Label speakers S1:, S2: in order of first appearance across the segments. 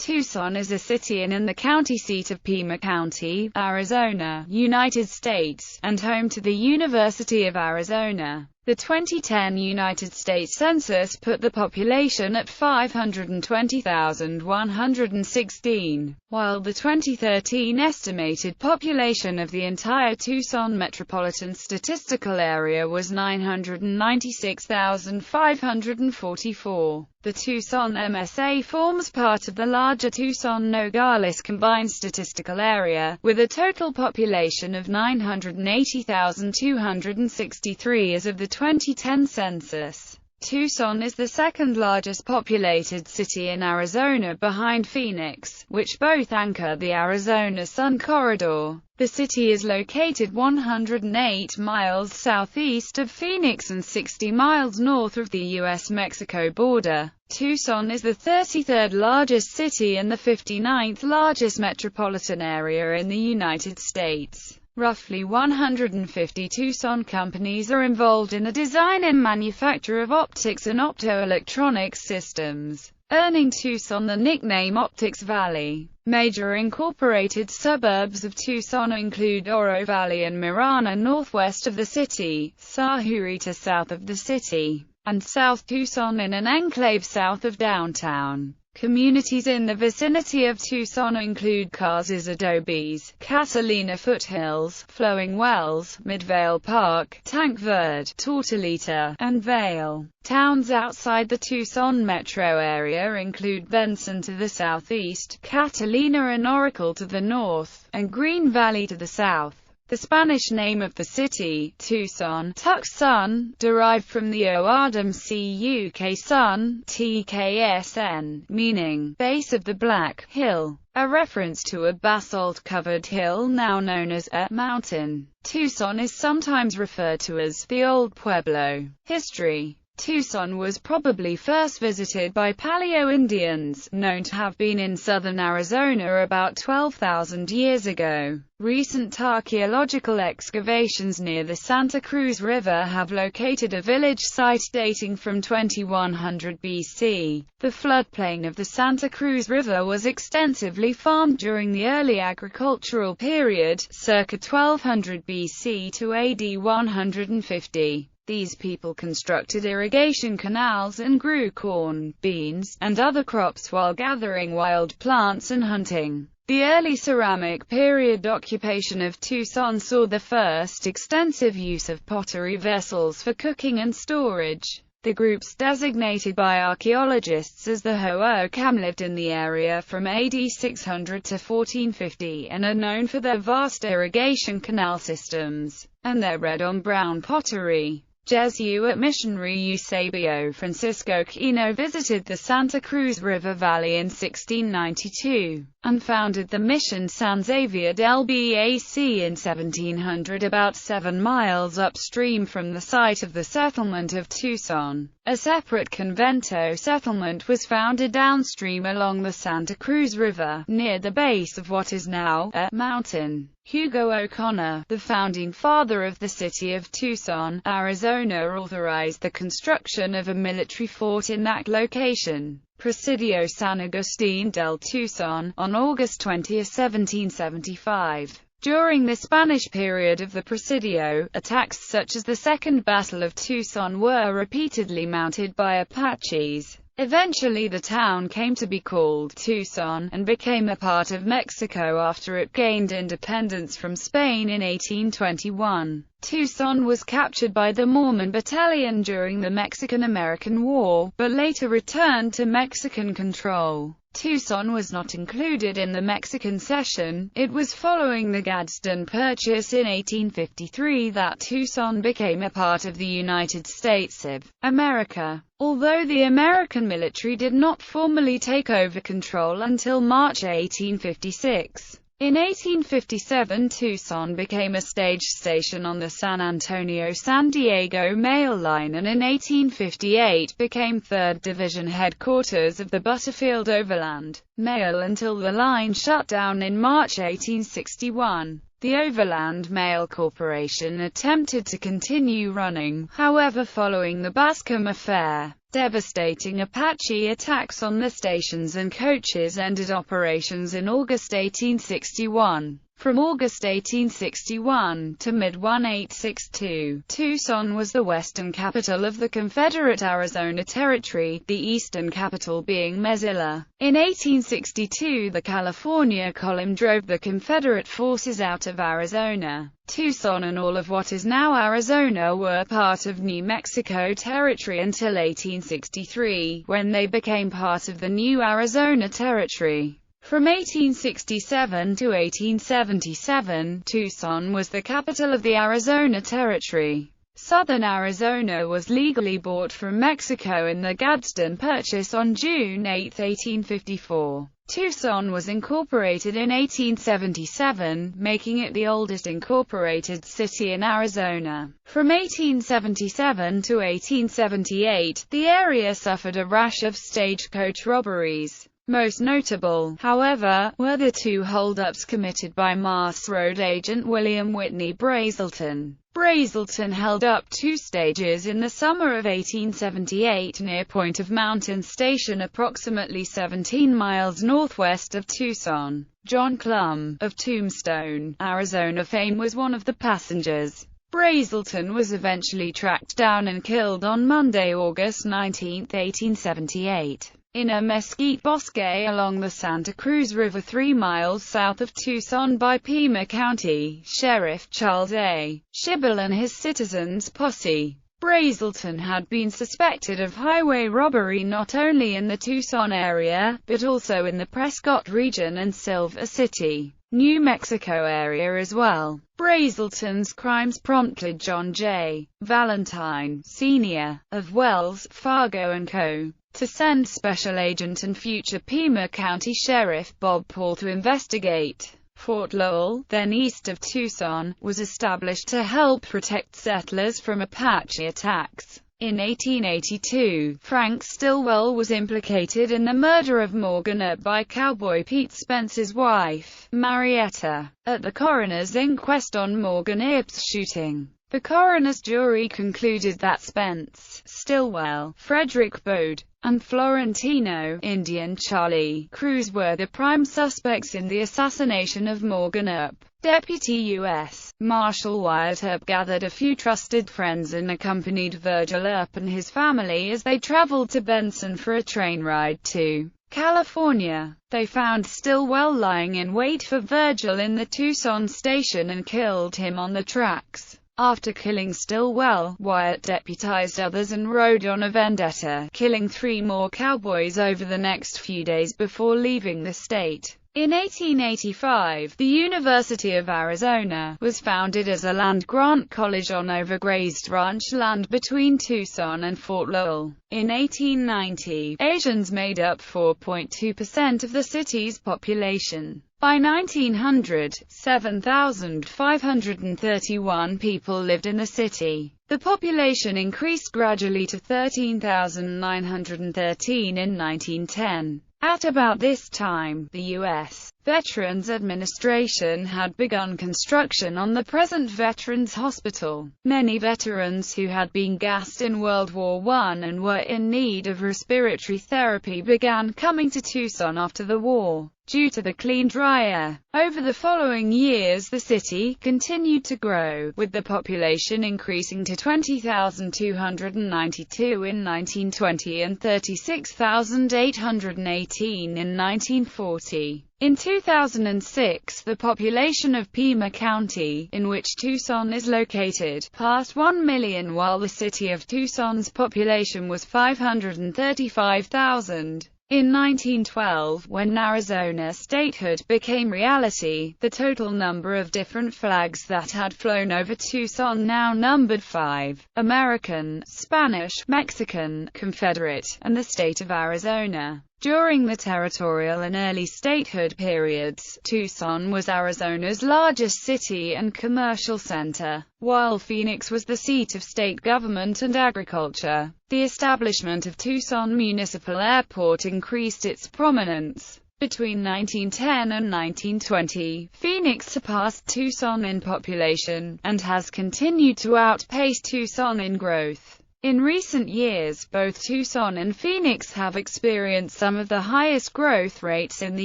S1: Tucson is a city and the county seat of Pima County, Arizona, United States, and home to the University of Arizona. The 2010 United States Census put the population at 520,116, while the 2013 estimated population of the entire Tucson metropolitan statistical area was 996,544. The Tucson MSA forms part of the larger Tucson-Nogales combined statistical area, with a total population of 980,263 as of the 2010 census. Tucson is the second largest populated city in Arizona behind Phoenix, which both anchor the Arizona Sun Corridor. The city is located 108 miles southeast of Phoenix and 60 miles north of the U.S.-Mexico border. Tucson is the 33rd largest city and the 59th largest metropolitan area in the United States. Roughly 150 Tucson companies are involved in the design and manufacture of optics and optoelectronics systems, earning Tucson the nickname Optics Valley. Major incorporated suburbs of Tucson include Oro Valley and Marana northwest of the city, Saguaro south of the city, and South Tucson in an enclave south of downtown. Communities in the vicinity of Tucson include Casas Adobes, Catalina Foothills, Flowing Wells, Midvale Park, Tanque Verde, Tortolita, and Vale. Towns outside the Tucson metro area include Benson to the southeast, Catalina and Oracle to the north, and Green Valley to the south. The Spanish name of the city, Tucson, {tuːs̒n}, derived from the Oadam Cuk sun, tkSn, meaning base of the Black Hill, a reference to a basalt-covered hill now known as a mountain. Tucson is sometimes referred to as the Old Pueblo. History. Tucson was probably first visited by Paleo-Indians, known to have been in southern Arizona about 12,000 years ago. Recent archaeological excavations near the Santa Cruz River have located a village site dating from 2100 BC. The floodplain of the Santa Cruz River was extensively farmed during the early agricultural period, circa 1200 BC to AD 150. These people constructed irrigation canals and grew corn, beans, and other crops while gathering wild plants and hunting. The early ceramic period occupation of Tucson saw the first extensive use of pottery vessels for cooking and storage. The groups designated by archaeologists as the Hohokam lived in the area from AD 600 to 1450 and are known for their vast irrigation canal systems, and their red-on-brown pottery. Jesuit missionary Eusebio Francisco Kino visited the Santa Cruz River Valley in 1692, and founded the mission San Xavier del Bac in 1700 about 7 miles upstream from the site of the settlement of Tucson. A separate convento settlement was founded downstream along the Santa Cruz River, near the base of what is now a mountain. Hugo O'Connor, the founding father of the city of Tucson, Arizona, authorized the construction of a military fort in that location, Presidio San Agustín del Tucson, on August 20, 1775. During the Spanish period of the Presidio, attacks such as the Second Battle of Tucson were repeatedly mounted by Apaches. Eventually the town came to be called Tucson, and became a part of Mexico after it gained independence from Spain in 1821. Tucson was captured by the Mormon Battalion during the Mexican-American War, but later returned to Mexican control. Tucson was not included in the Mexican cession. It was following the Gadsden Purchase in 1853 that Tucson became a part of the United States of America, although the American military did not formally take over control until March 1856. In 1857 Tucson became a stage station on the San Antonio-San Diego Mail Line, and in 1858 became 3rd Division headquarters of the Butterfield Overland Mail until the line shut down in March 1861. The Overland Mail Corporation attempted to continue running, however, following the Bascom affair. Devastating Apache attacks on the stations and coaches ended operations in August 1861. From August 1861 to mid-1862, Tucson was the western capital of the Confederate Arizona Territory, the eastern capital being Mesilla. In 1862, the California Column drove the Confederate forces out of Arizona. Tucson and all of what is now Arizona were part of New Mexico Territory until 1863, when they became part of the new Arizona Territory. From 1867 to 1877, Tucson was the capital of the Arizona Territory. Southern Arizona was legally bought from Mexico in the Gadsden Purchase on June 8, 1854. Tucson was incorporated in 1877, making it the oldest incorporated city in Arizona. From 1877 to 1878, the area suffered a rash of stagecoach robberies. Most notable, however, were the two holdups committed by Mars Road agent William Whitney Brazelton. Brazelton held up two stages in the summer of 1878 near Point of Mountain Station, approximately 17 miles northwest of Tucson. John Clum, of Tombstone, Arizona fame, was one of the passengers. Brazelton was eventually tracked down and killed on Monday, August 19, 1878. In a mesquite bosque along the Santa Cruz River 3 miles south of Tucson by Pima County, Sheriff Charles A. Schibel and his citizens' posse. Brazelton had been suspected of highway robbery not only in the Tucson area, but also in the Prescott region and Silver City, New Mexico area as well. Brazelton's crimes prompted John J. Valentine, Sr., of Wells, Fargo & Co., to send Special Agent and future Pima County Sheriff Bob Paul to investigate. Fort Lowell, then east of Tucson, was established to help protect settlers from Apache attacks. In 1882, Frank Stillwell was implicated in the murder of Morgan Earp by cowboy Pete Spence's wife, Marietta, at the coroner's inquest on Morgan Earp's shooting. The coroner's jury concluded that Spence, Stillwell, Frederick Bode, and Florentino Indian Charlie Cruz were the prime suspects in the assassination of Morgan Earp. Deputy U.S. Marshal Wyatt Earp gathered a few trusted friends and accompanied Virgil Earp and his family as they traveled to Benson for a train ride to California. They found Stillwell lying in wait for Virgil in the Tucson station and killed him on the tracks. After killing Stillwell, Wyatt deputized others and rode on a vendetta, killing 3 more cowboys over the next few days before leaving the state. In 1885, the University of Arizona was founded as a land-grant college on overgrazed ranch land between Tucson and Fort Lowell. In 1890, Asians made up 4.2% of the city's population. By 1900, 7,531 people lived in the city. The population increased gradually to 13,913 in 1910. At about this time, the U.S. Veterans Administration had begun construction on the present Veterans Hospital. Many veterans who had been gassed in World War I and were in need of respiratory therapy began coming to Tucson after the war, due to the clean, dry air. Over the following years the city continued to grow, with the population increasing to 20,292 in 1920 and 36,818 in 1940. In 2006, the population of Pima County, in which Tucson is located, passed 1 million, while the city of Tucson's population was 535,000. In 1912, when Arizona statehood became reality, the total number of different flags that had flown over Tucson now numbered 5: American, Spanish, Mexican, Confederate, and the state of Arizona. During the territorial and early statehood periods, Tucson was Arizona's largest city and commercial center, while Phoenix was the seat of state government and agriculture. The establishment of Tucson Municipal Airport increased its prominence. Between 1910 and 1920, Phoenix surpassed Tucson in population, and has continued to outpace Tucson in growth. In recent years, both Tucson and Phoenix have experienced some of the highest growth rates in the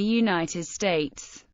S1: United States.